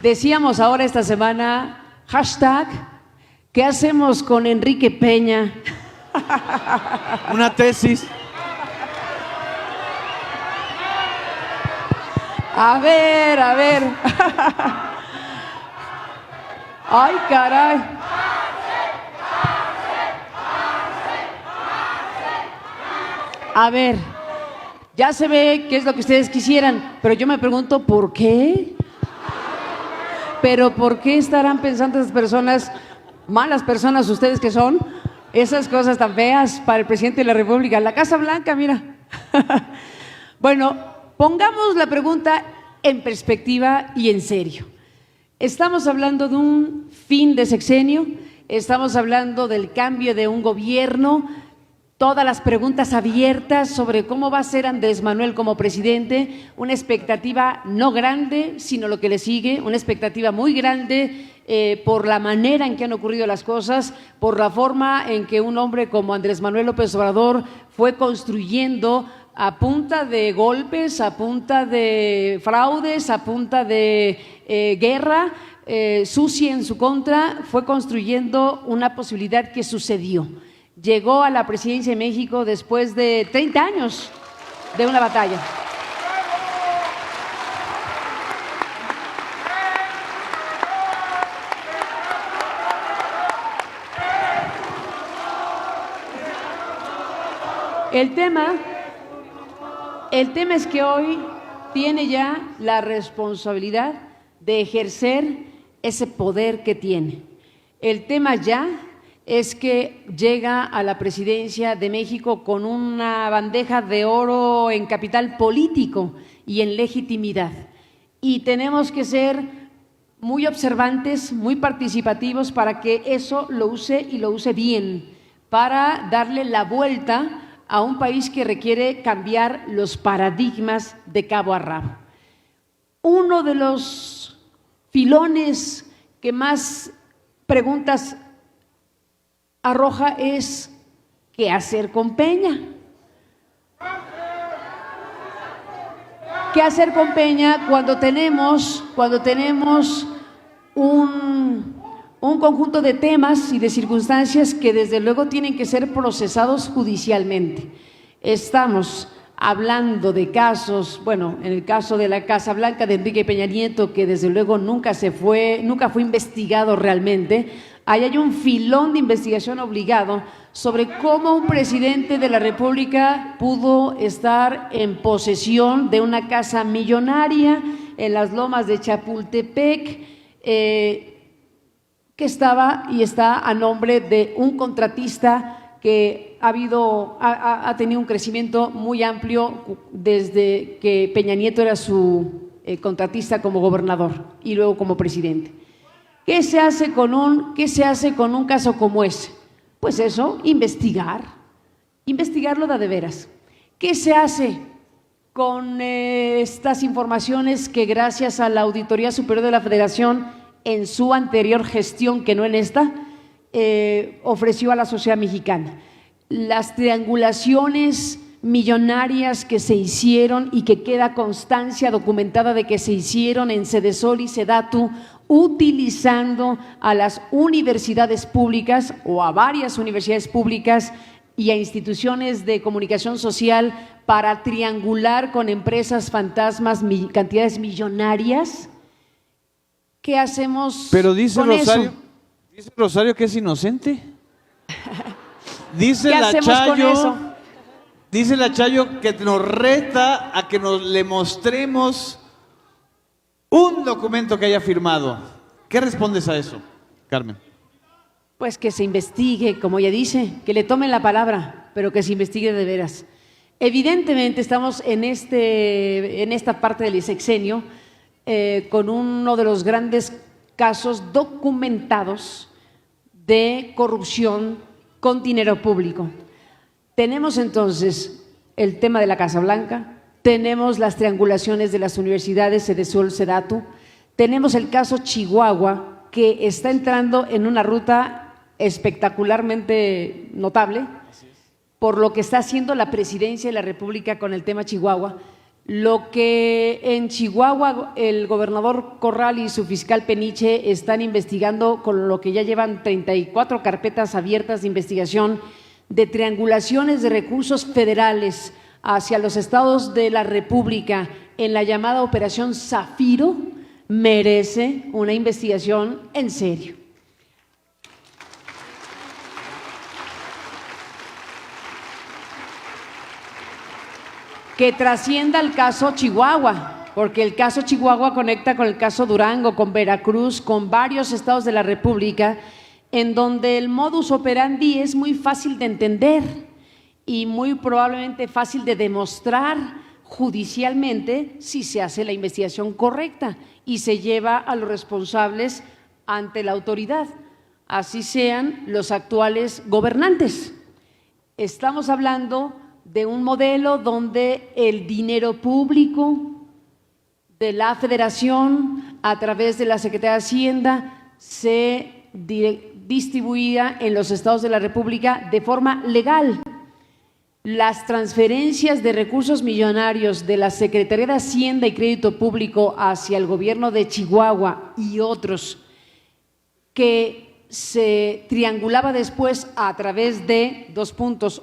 decíamos ahora esta semana, hashtag, ¿qué hacemos con Enrique Peña?
Una tesis.
A ver. Ay, caray. A ver, ya se ve qué es lo que ustedes quisieran, pero yo me pregunto, ¿por qué? ¿Pero por qué estarán pensando esas personas, malas personas ustedes que son, esas cosas tan feas para el presidente de la República? La Casa Blanca, mira. Bueno, pongamos la pregunta en perspectiva y en serio. Estamos hablando de un fin de sexenio, estamos hablando del cambio de un gobierno, todas las preguntas abiertas sobre cómo va a ser Andrés Manuel como presidente, una expectativa no grande, sino lo que le sigue, una expectativa muy grande por la manera en que han ocurrido las cosas, por la forma en que un hombre como Andrés Manuel López Obrador fue construyendo a punta de golpes, a punta de fraudes, a punta de guerra sucia en su contra, fue construyendo una posibilidad que sucedió. Llegó a la presidencia de México después de 30 años de una batalla. El tema es que hoy tiene ya la responsabilidad de ejercer ese poder que tiene. El tema ya es que llega a la presidencia de México con una bandeja de oro en capital político y en legitimidad. Y tenemos que ser muy observantes, muy participativos para que eso lo use y lo use bien, para darle la vuelta a un país que requiere cambiar los paradigmas de cabo a rabo. Uno de los filones que más preguntas arroja es ¿qué hacer con Peña? ¿Qué hacer con Peña cuando tenemos un conjunto de temas y de circunstancias que desde luego tienen que ser procesados judicialmente? Estamos hablando de casos, bueno, en el caso de la Casa Blanca de Enrique Peña Nieto, que desde luego nunca fue investigado realmente. Ahí hay un filón de investigación obligado sobre cómo un presidente de la República pudo estar en posesión de una casa millonaria en las lomas de Chapultepec, que estaba y está a nombre de un contratista que ha tenido un crecimiento muy amplio desde que Peña Nieto era su contratista como gobernador y luego como presidente. ¿Qué se hace con un caso como ese? Pues eso, investigarlo de veras. ¿Qué se hace con estas informaciones que gracias a la Auditoría Superior de la Federación en su anterior gestión, que no en esta, ofreció a la sociedad mexicana? Las triangulaciones millonarias que se hicieron y que queda constancia documentada de que se hicieron en Sedesol y Sedatu, utilizando a las universidades públicas o a varias universidades públicas y a instituciones de comunicación social para triangular con empresas fantasmas cantidades millonarias. ¿Qué hacemos?
Pero dice
con
Rosario,
eso?
dice Rosario que es inocente. Dice
¿Qué
la
hacemos con
Chayo,
eso?
dice la Chayo que nos reta a que le mostremos un documento que haya firmado. ¿Qué respondes a eso, Carmen?
Pues que se investigue, como ella dice, que le tomen la palabra, pero que se investigue de veras. Evidentemente estamos en esta parte del sexenio con uno de los grandes casos documentados de corrupción con dinero público. Tenemos entonces el tema de la Casa Blanca, tenemos las triangulaciones de las universidades, Sedesol, Sedatu, tenemos el caso Chihuahua, que está entrando en una ruta espectacularmente notable por lo que está haciendo la presidencia de la República con el tema Chihuahua. Lo que en Chihuahua el gobernador Corral y su fiscal Peniche están investigando, con lo que ya llevan 34 carpetas abiertas de investigación de triangulaciones de recursos federales hacia los estados de la República en la llamada Operación Zafiro, merece una investigación en serio. Que trascienda el caso Chihuahua, porque el caso Chihuahua conecta con el caso Durango, con Veracruz, con varios estados de la República, en donde el modus operandi es muy fácil de entender y muy probablemente fácil de demostrar judicialmente si se hace la investigación correcta y se lleva a los responsables ante la autoridad, así sean los actuales gobernantes. Estamos hablando de un modelo donde el dinero público de la Federación a través de la Secretaría de Hacienda se distribuía en los estados de la República de forma legal. Las transferencias de recursos millonarios de la Secretaría de Hacienda y Crédito Público hacia el gobierno de Chihuahua y otros que se triangulaba después a través de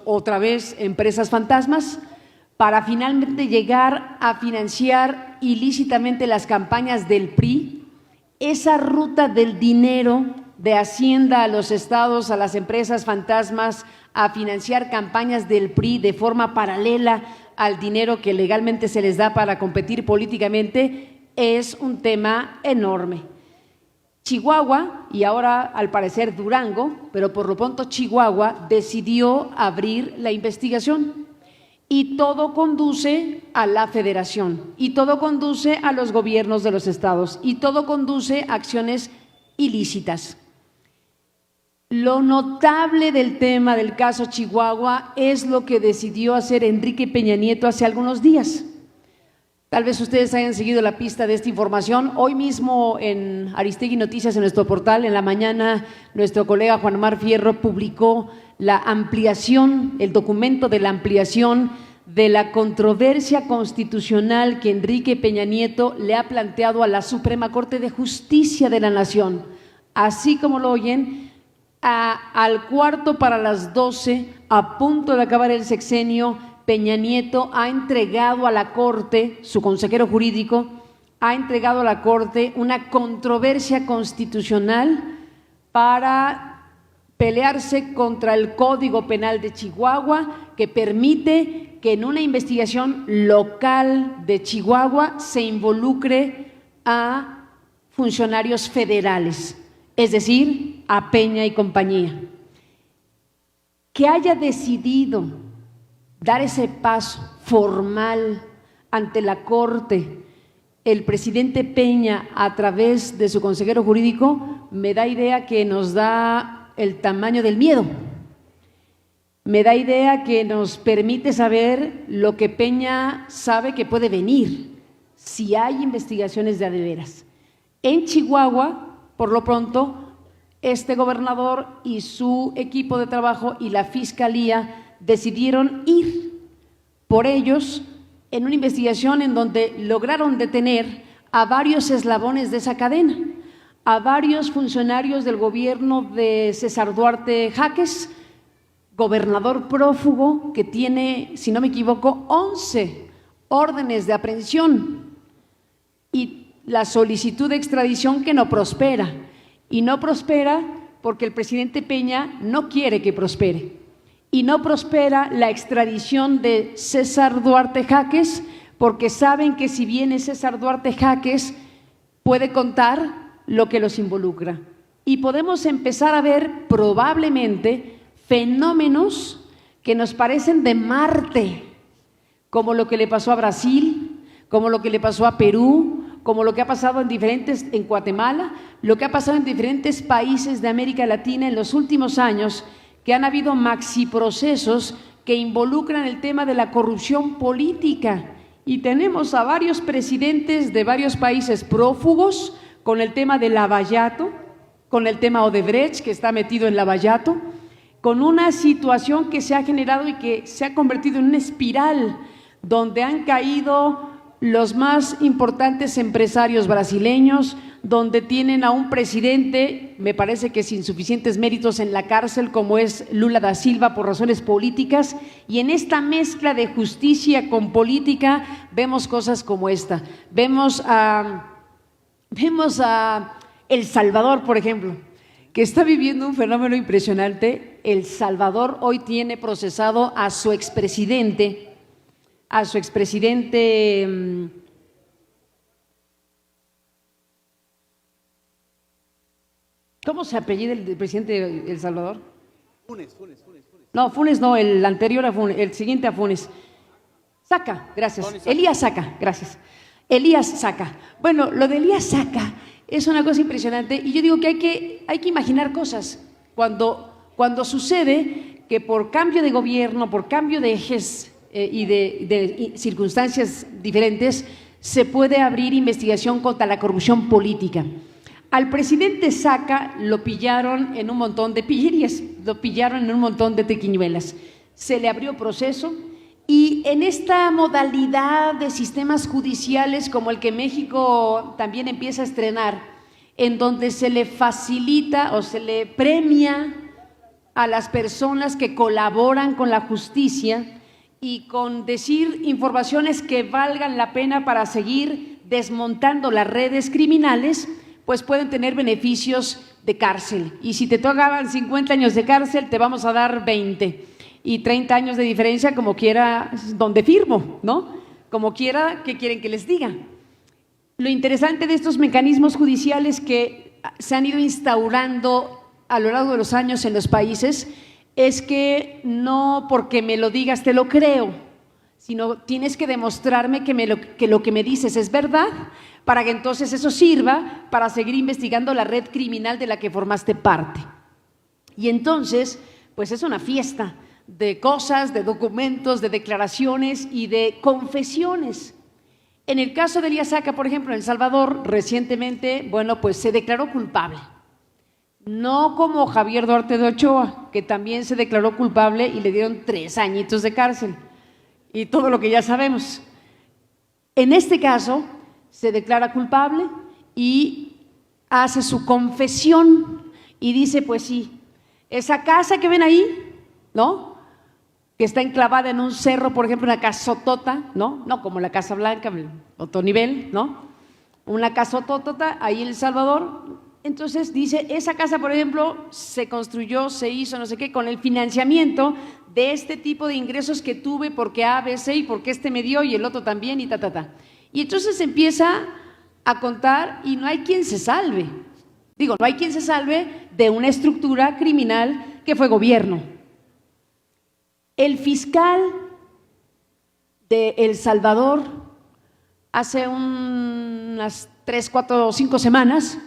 otra vez empresas fantasmas para finalmente llegar a financiar ilícitamente las campañas del PRI. Esa ruta del dinero de Hacienda a los estados, a las empresas fantasmas, a financiar campañas del PRI de forma paralela al dinero que legalmente se les da para competir políticamente, es un tema enorme. Chihuahua, y ahora al parecer Durango, pero por lo pronto Chihuahua decidió abrir la investigación y todo conduce a la Federación y todo conduce a los gobiernos de los estados y todo conduce a acciones ilícitas. Lo notable del tema del caso Chihuahua es lo que decidió hacer Enrique Peña Nieto hace algunos días. Tal vez ustedes hayan seguido la pista de esta información. Hoy mismo en Aristegui Noticias, en nuestro portal, en la mañana, nuestro colega Juan Omar Fierro publicó la ampliación, el documento de la ampliación de la controversia constitucional que Enrique Peña Nieto le ha planteado a la Suprema Corte de Justicia de la Nación. Así como lo oyen, al 11:45, a punto de acabar el sexenio, Peña Nieto ha entregado a la Corte, su consejero jurídico, ha entregado a la Corte una controversia constitucional para pelearse contra el Código Penal de Chihuahua, que permite que en una investigación local de Chihuahua se involucre a funcionarios federales, es decir, a Peña y compañía. Que haya decidido dar ese paso formal ante la Corte el presidente Peña a través de su consejero jurídico, me da idea que nos da el tamaño del miedo. Me da idea que nos permite saber lo que Peña sabe que puede venir si hay investigaciones de a de veras. En Chihuahua, por lo pronto, este gobernador y su equipo de trabajo y la Fiscalía decidieron ir por ellos en una investigación en donde lograron detener a varios eslabones de esa cadena, a varios funcionarios del gobierno de César Duarte Jaques, gobernador prófugo que tiene, si no me equivoco, 11 órdenes de aprehensión y la solicitud de extradición que no prospera. Y no prospera porque el presidente Peña no quiere que prospere. Y no prospera la extradición de César Duarte Jaques porque saben que si viene César Duarte Jaques puede contar lo que los involucra. Y podemos empezar a ver probablemente fenómenos que nos parecen de Marte como lo que le pasó a Brasil, como lo que le pasó a Perú, como lo que ha pasado en Guatemala, lo que ha pasado en diferentes países de América Latina en los últimos años, que han habido maxiprocesos que involucran el tema de la corrupción política. Y tenemos a varios presidentes de varios países prófugos con el tema del lavallato, con el tema Odebrecht, que está metido en lavallato, con una situación que se ha generado y que se ha convertido en una espiral donde han caído los más importantes empresarios brasileños, donde tienen a un presidente, me parece que sin suficientes méritos, en la cárcel, como es Lula da Silva, por razones políticas, y en esta mezcla de justicia con política vemos cosas como esta. Vemos a El Salvador, por ejemplo, que está viviendo un fenómeno impresionante. El Salvador hoy tiene procesado a su expresidente, ¿cómo se apellida el presidente de El Salvador? Funes. No, Funes no, el anterior a Funes, el siguiente a Funes. Saca, gracias. Elías Saca, gracias. Elías Saca. Bueno, lo de Elías Saca es una cosa impresionante y yo digo que hay que imaginar cosas. Cuando sucede que por cambio de gobierno, por cambio de ejes y de circunstancias diferentes, se puede abrir investigación contra la corrupción política. Al presidente Saca lo pillaron en un montón de pillerías, lo pillaron en un montón de triquiñuelas. Se le abrió proceso y en esta modalidad de sistemas judiciales como el que México también empieza a estrenar, en donde se le facilita o se le premia a las personas que colaboran con la justicia y con decir informaciones que valgan la pena para seguir desmontando las redes criminales, pues pueden tener beneficios de cárcel. Y si te tocaban 50 años de cárcel, te vamos a dar 20. Y 30 años de diferencia, como quiera, donde firmo, ¿no? Como quiera, ¿qué quieren que les diga? Lo interesante de estos mecanismos judiciales que se han ido instaurando a lo largo de los años en los países es que no porque me lo digas te lo creo, sino tienes que demostrarme que lo que me dices es verdad, para que entonces eso sirva para seguir investigando la red criminal de la que formaste parte. Y entonces, pues es una fiesta de cosas, de documentos, de declaraciones y de confesiones. En el caso de Elías Saca, por ejemplo, en El Salvador, recientemente, bueno, pues se declaró culpable. No como Javier Duarte de Ochoa, que también se declaró culpable y le dieron 3 añitos de cárcel. Y todo lo que ya sabemos. En este caso, se declara culpable y hace su confesión y dice, pues sí, esa casa que ven ahí, ¿no?, que está enclavada en un cerro, por ejemplo, una casotota, ¿no?, no como la Casa Blanca, otro nivel, ¿no?, una casotota ahí en El Salvador. Entonces dice, esa casa, por ejemplo, se construyó, se hizo, no sé qué, con el financiamiento de este tipo de ingresos que tuve porque A, B, C y porque este me dio y el otro también y Y entonces empieza a contar y no hay quien se salve. Digo, no hay quien se salve de una estructura criminal que fue gobierno. El fiscal de El Salvador hace unas 3, 4 o 5 semanas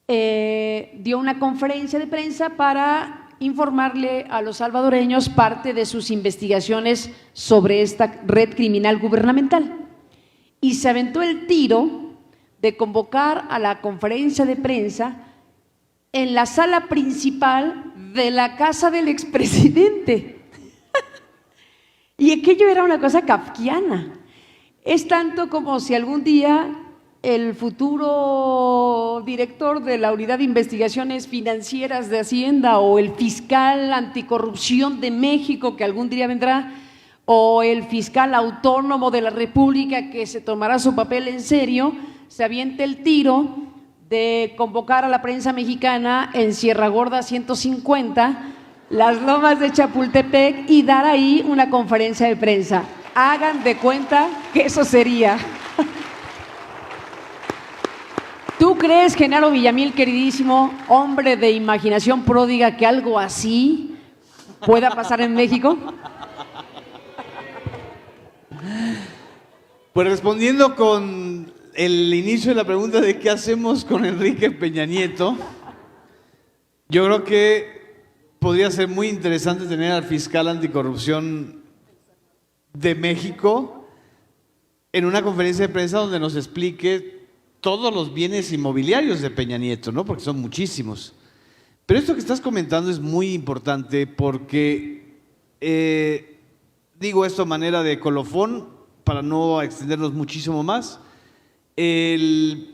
dio una conferencia de prensa para informarle a los salvadoreños parte de sus investigaciones sobre esta red criminal gubernamental. Y se aventó el tiro de convocar a la conferencia de prensa en la sala principal de la casa del expresidente. Y aquello era una cosa kafkiana. Es tanto como si algún día el futuro director de la Unidad de Investigaciones Financieras de Hacienda o el fiscal anticorrupción de México, que algún día vendrá, o el fiscal autónomo de la República, que se tomará su papel en serio, se aviente el tiro de convocar a la prensa mexicana en Sierra Gorda 150, las Lomas de Chapultepec, y dar ahí una conferencia de prensa. Hagan de cuenta que eso sería. ¿Tú crees, Genaro Villamil, queridísimo, hombre de imaginación pródiga, que algo así pueda pasar en México?
Pues respondiendo con el inicio de la pregunta de qué hacemos con Enrique Peña Nieto, yo creo que podría ser muy interesante tener al fiscal anticorrupción de México en una conferencia de prensa donde nos explique todos los bienes inmobiliarios de Peña Nieto, ¿no? Porque son muchísimos. Pero esto que estás comentando es muy importante porque, digo esto a manera de colofón para no extendernos muchísimo más. El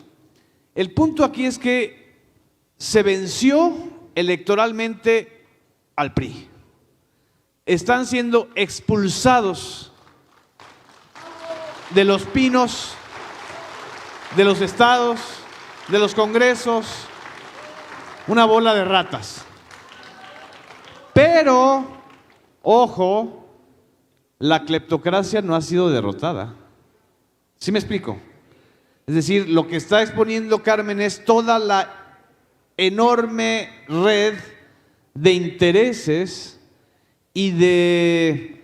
punto aquí es que se venció electoralmente al PRI. Están siendo expulsados de los pinos, de los estados, de los congresos, una bola de ratas. Pero, ojo, la cleptocracia no ha sido derrotada. ¿Sí me explico? Es decir, lo que está exponiendo Carmen es toda la enorme red de intereses y de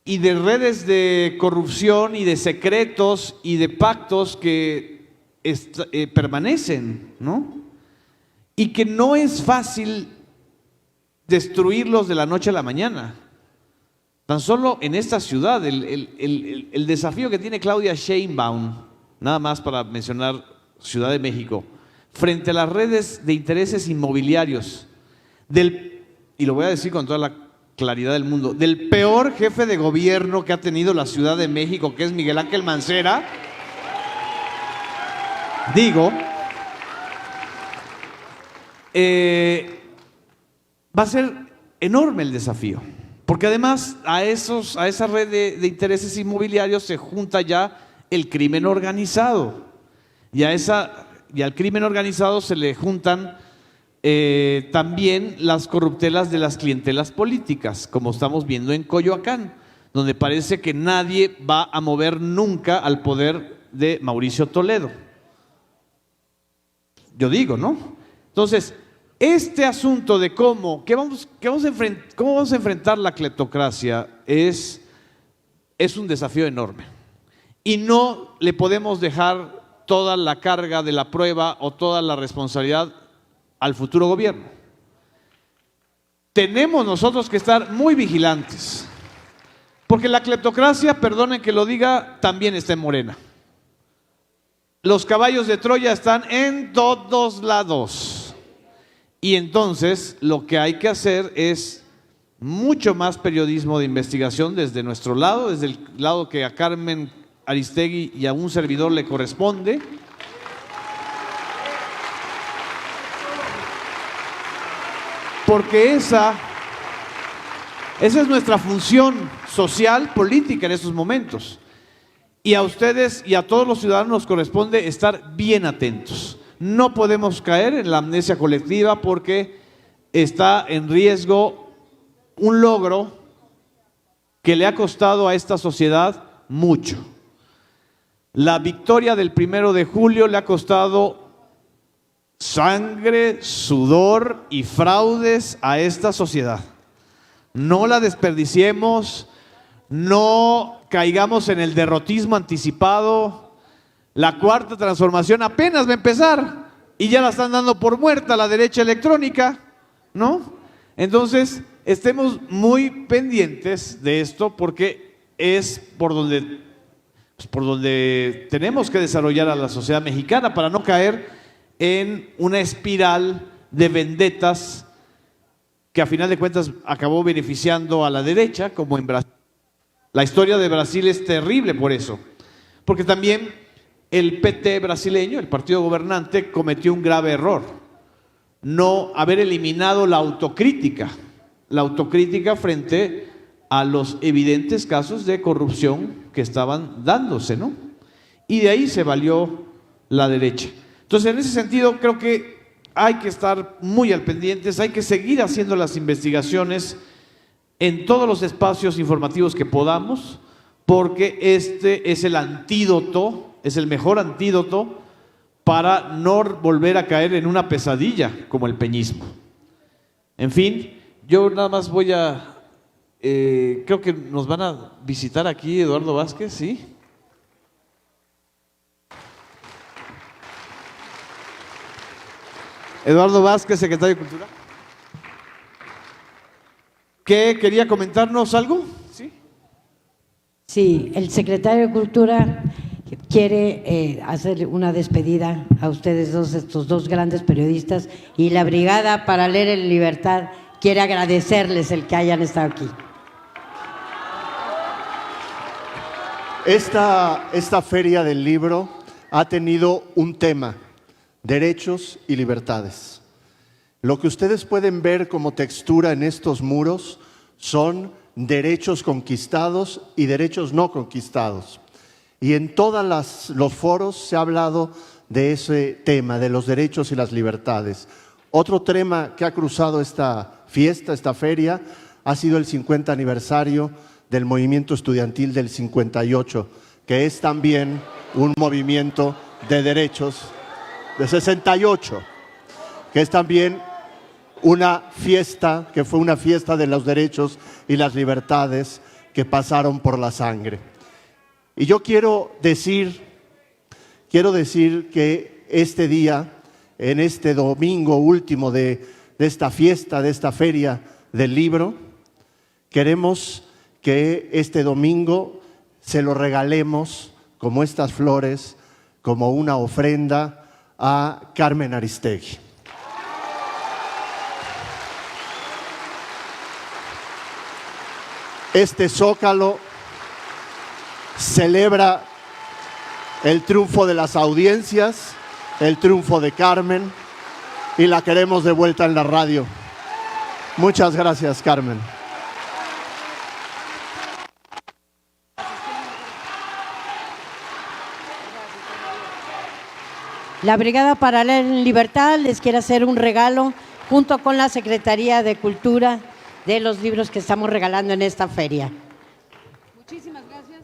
redes de corrupción y de secretos y de pactos que permanecen, ¿no? Y que no es fácil destruirlos de la noche a la mañana. Tan solo en esta ciudad, el desafío que tiene Claudia Sheinbaum, nada más para mencionar Ciudad de México, frente a las redes de intereses inmobiliarios, y lo voy a decir con toda la claridad del mundo, del peor jefe de gobierno que ha tenido la Ciudad de México, que es Miguel Ángel Mancera, digo, va a ser enorme el desafío, porque además a esa red de intereses inmobiliarios se junta ya el crimen organizado, y al crimen organizado se le juntan también las corruptelas de las clientelas políticas, como estamos viendo en Coyoacán, donde parece que nadie va a mover nunca al poder de Mauricio Toledo. Yo digo, ¿no? Entonces, este asunto de cómo vamos a enfrentar la cleptocracia es un desafío enorme. Y no le podemos dejar toda la carga de la prueba o toda la responsabilidad al futuro gobierno. Tenemos nosotros que estar muy vigilantes, porque la cleptocracia, perdonen que lo diga, también está en Morena. Los caballos de Troya están en todos lados. Y entonces lo que hay que hacer es mucho más periodismo de investigación desde nuestro lado, desde el lado que a Carmen Aristegui y a un servidor le corresponde. Porque esa es nuestra función social, política en estos momentos. Y a ustedes y a todos los ciudadanos nos corresponde estar bien atentos. No podemos caer en la amnesia colectiva porque está en riesgo un logro que le ha costado a esta sociedad mucho. La victoria del 1 de julio le ha costado sangre, sudor y fraudes a esta sociedad. No la desperdiciemos, no caigamos en el derrotismo anticipado. La cuarta transformación apenas va a empezar y ya la están dando por muerta la derecha electrónica, ¿no? Entonces, estemos muy pendientes de esto porque es por donde tenemos que desarrollar a la sociedad mexicana para no caer en una espiral de vendetas que a final de cuentas acabó beneficiando a la derecha, como en Brasil. La historia de Brasil es terrible por eso, porque también el PT brasileño, el partido gobernante, cometió un grave error: no haber eliminado la autocrítica frente a los evidentes casos de corrupción que estaban dándose, ¿no? Y de ahí se valió la derecha. Entonces, en ese sentido, creo que hay que estar muy al pendientes, hay que seguir haciendo las investigaciones en todos los espacios informativos que podamos, porque este es el antídoto, es el mejor antídoto para no volver a caer en una pesadilla como el peñismo. En fin, yo nada más voy a... creo que nos van a visitar aquí Eduardo Vázquez, ¿sí? Eduardo Vázquez, secretario de Cultura. ¿Qué quería comentarnos algo? Sí.
Sí, el secretario de Cultura quiere hacer una despedida a ustedes dos, estos dos grandes periodistas, y la Brigada para Leer en Libertad quiere agradecerles el que hayan estado aquí.
Esta feria del libro ha tenido un tema: derechos y libertades. Lo que ustedes pueden ver como textura en estos muros son derechos conquistados y derechos no conquistados. Y en todos los foros se ha hablado de ese tema, de los derechos y las libertades. Otro tema que ha cruzado esta fiesta, esta feria, ha sido el 50 aniversario del movimiento estudiantil del 58, que es también un movimiento de derechos, de 68, que es también una fiesta, que fue una fiesta de los derechos y las libertades que pasaron por la sangre. Y yo quiero decir que este día, en este domingo último de esta fiesta, de esta feria del libro, queremos que este domingo se lo regalemos como estas flores, como una ofrenda a Carmen Aristegui. Este Zócalo celebra el triunfo de las audiencias, el triunfo de Carmen, y la queremos de vuelta en la radio. Muchas gracias, Carmen.
La Brigada para Leer en Libertad les quiere hacer un regalo junto con la Secretaría de Cultura de los libros que estamos regalando en esta feria.
Muchísimas gracias.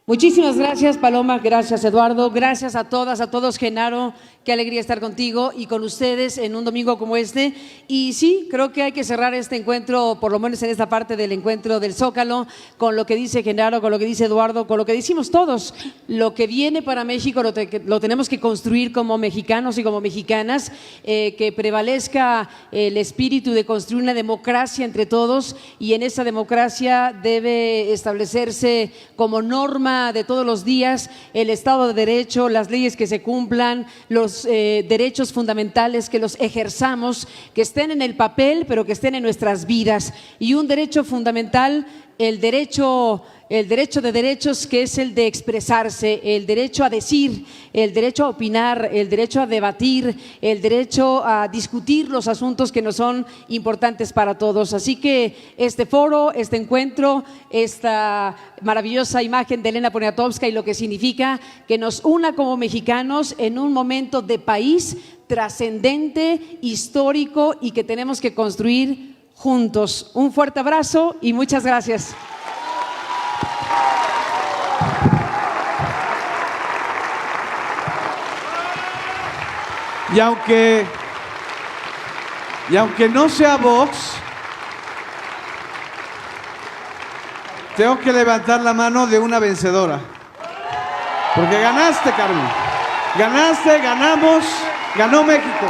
Muchísimas gracias, Paloma. Gracias, Eduardo. Gracias a todas, a todos, Genaro. Qué alegría estar contigo y con ustedes en un domingo como este. Y sí, creo que hay que cerrar este encuentro, por lo menos en esta parte del encuentro del Zócalo, con lo que dice Genaro, con lo que dice Eduardo, con lo que decimos todos. Lo que viene para México lo tenemos que construir como mexicanos y como mexicanas, que prevalezca el espíritu de construir una democracia entre todos, y en esa democracia debe establecerse como norma de todos los días el Estado de Derecho, las leyes que se cumplan, los derechos fundamentales, que los ejerzamos, que estén en el papel, pero que estén en nuestras vidas. Y un derecho fundamental, el derecho de derechos, que es el de expresarse, el derecho a decir, el derecho a opinar, el derecho a debatir, el derecho a discutir los asuntos que nos son importantes para todos. Así que este foro, este encuentro, esta maravillosa imagen de Elena Poniatowska y lo que significa que nos una como mexicanos en un momento de país trascendente, histórico, y que tenemos que construir juntos. Un fuerte abrazo y muchas gracias.
Y aunque no sea Vox, tengo que levantar la mano de una vencedora. Porque ganaste, Carmen. Ganaste, ganamos, ganó México.